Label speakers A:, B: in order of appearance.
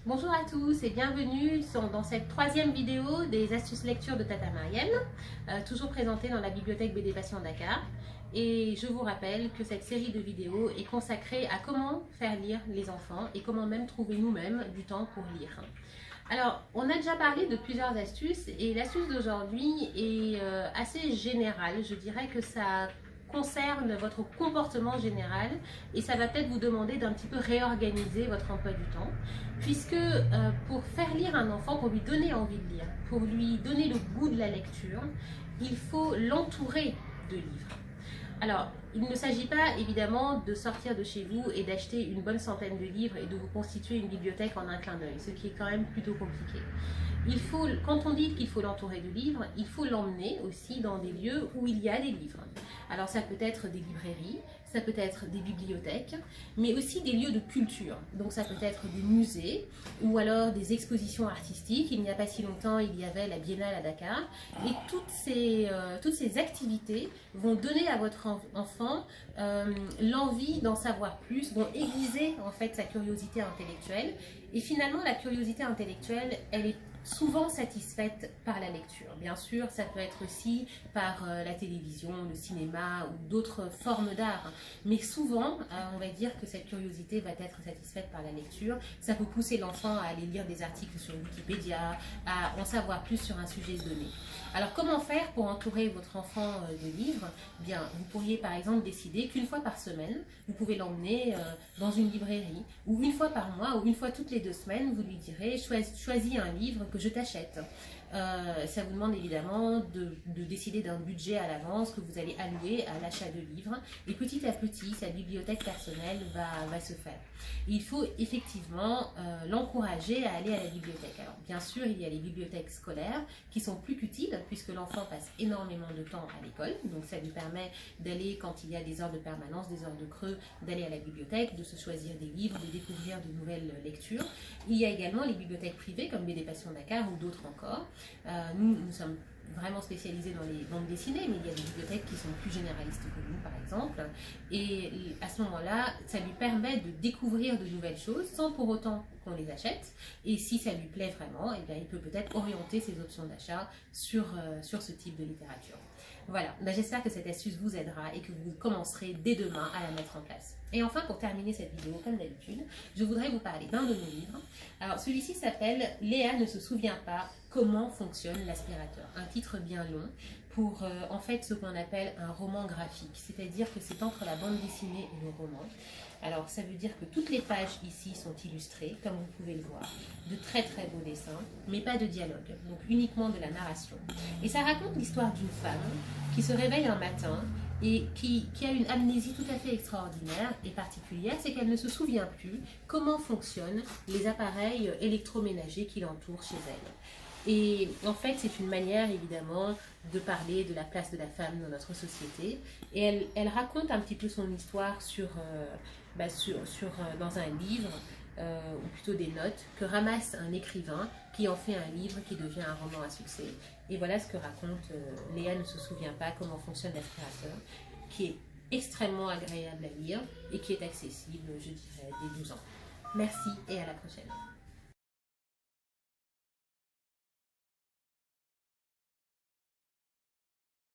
A: Bonjour à tous et bienvenue dans cette troisième vidéo des astuces lecture de Tata Marième, toujours présentée dans la bibliothèque BD Passion Dakar. Et je vous rappelle que cette série de vidéos est consacrée à comment faire lire les enfants et comment même trouver nous-mêmes du temps pour lire. Alors, on a déjà parlé de plusieurs astuces et l'astuce d'aujourd'hui est assez générale. Je dirais que ça concerne votre comportement général et ça va peut-être vous demander d'un petit peu réorganiser votre emploi du temps, puisque pour faire lire un enfant, pour lui donner envie de lire, pour lui donner le goût de la lecture, il faut l'entourer de livres. Alors, il ne s'agit pas évidemment de sortir de chez vous et d'acheter une bonne centaine de livres et de vous constituer une bibliothèque en un clin d'œil, ce qui est quand même plutôt compliqué. Quand on dit qu'il faut l'entourer de livres, il faut l'emmener aussi dans des lieux où il y a des livres. Alors ça peut être des librairies, ça peut être des bibliothèques, mais aussi des lieux de culture. Donc ça peut être des musées ou alors des expositions artistiques. Il n'y a pas si longtemps, il y avait la Biennale à Dakar. Et toutes ces activités vont donner à votre enfant l'envie d'en savoir plus, vont aiguiser en fait sa curiosité intellectuelle. Et finalement, la curiosité intellectuelle, elle est souvent satisfaite par la lecture. Bien sûr, ça peut être aussi par la télévision, le cinéma ou d'autres formes d'art. Mais souvent, on va dire que cette curiosité va être satisfaite par la lecture. Ça peut pousser l'enfant à aller lire des articles sur Wikipédia, à en savoir plus sur un sujet donné. Alors, comment faire pour entourer votre enfant de livres? Bien, vous pourriez par exemple décider qu'une fois par semaine, vous pouvez l'emmener dans une librairie, ou une fois par mois, ou une fois toutes les 2 semaines, vous lui direz choisis un livre que je t'achète. Ça vous demande évidemment de décider d'un budget à l'avance que vous allez allouer à l'achat de livres, et petit à petit sa bibliothèque personnelle va se faire. Il faut effectivement l'encourager à aller à la bibliothèque. Alors bien sûr, il y a les bibliothèques scolaires qui sont plus qu'utiles puisque l'enfant passe énormément de temps à l'école, donc ça lui permet d'aller, quand il y a des heures de permanence, des heures de creux, d'aller à la bibliothèque, de se choisir des livres, de découvrir de nouvelles lectures. Il y a également les bibliothèques privées comme BD Passion Dakar ou d'autres encore. Nous sommes vraiment spécialisés dans les bandes dessinées, mais il y a des bibliothèques qui sont plus généralistes que nous, par exemple. Et à ce moment-là, ça lui permet de découvrir de nouvelles choses sans pour autant qu'on les achète. Et si ça lui plaît vraiment, eh bien, il peut peut-être orienter ses options d'achat sur ce type de littérature. Voilà, j'espère que cette astuce vous aidera et que vous commencerez dès demain à la mettre en place. Et enfin, pour terminer cette vidéo, comme d'habitude, je voudrais vous parler d'un de nos livres. Alors, celui-ci s'appelle « Léa ne se souvient pas comment fonctionne l'aspirateur ». Un titre bien long pour en fait ce qu'on appelle un roman graphique, c'est-à-dire que c'est entre la bande dessinée et le roman. Alors, ça veut dire que toutes les pages ici sont illustrées, comme vous pouvez le voir, de très très beaux dessins, mais pas de dialogue, donc uniquement de la narration. Et ça raconte l'histoire d'une femme qui se réveille un matin et qui a une amnésie tout à fait extraordinaire et particulière, c'est qu'elle ne se souvient plus comment fonctionnent les appareils électroménagers qui l'entourent chez elle. Et en fait, c'est une manière évidemment de parler de la place de la femme dans notre société. Et elle raconte un petit peu son histoire dans un livre, ou plutôt des notes, que ramasse un écrivain qui en fait un livre qui devient un roman à succès. Et voilà ce que raconte Léa ne se souvient pas comment fonctionne l'aspirateur, qui est extrêmement agréable à lire et qui est accessible, je dirais, dès 12 ans. Merci et à la prochaine.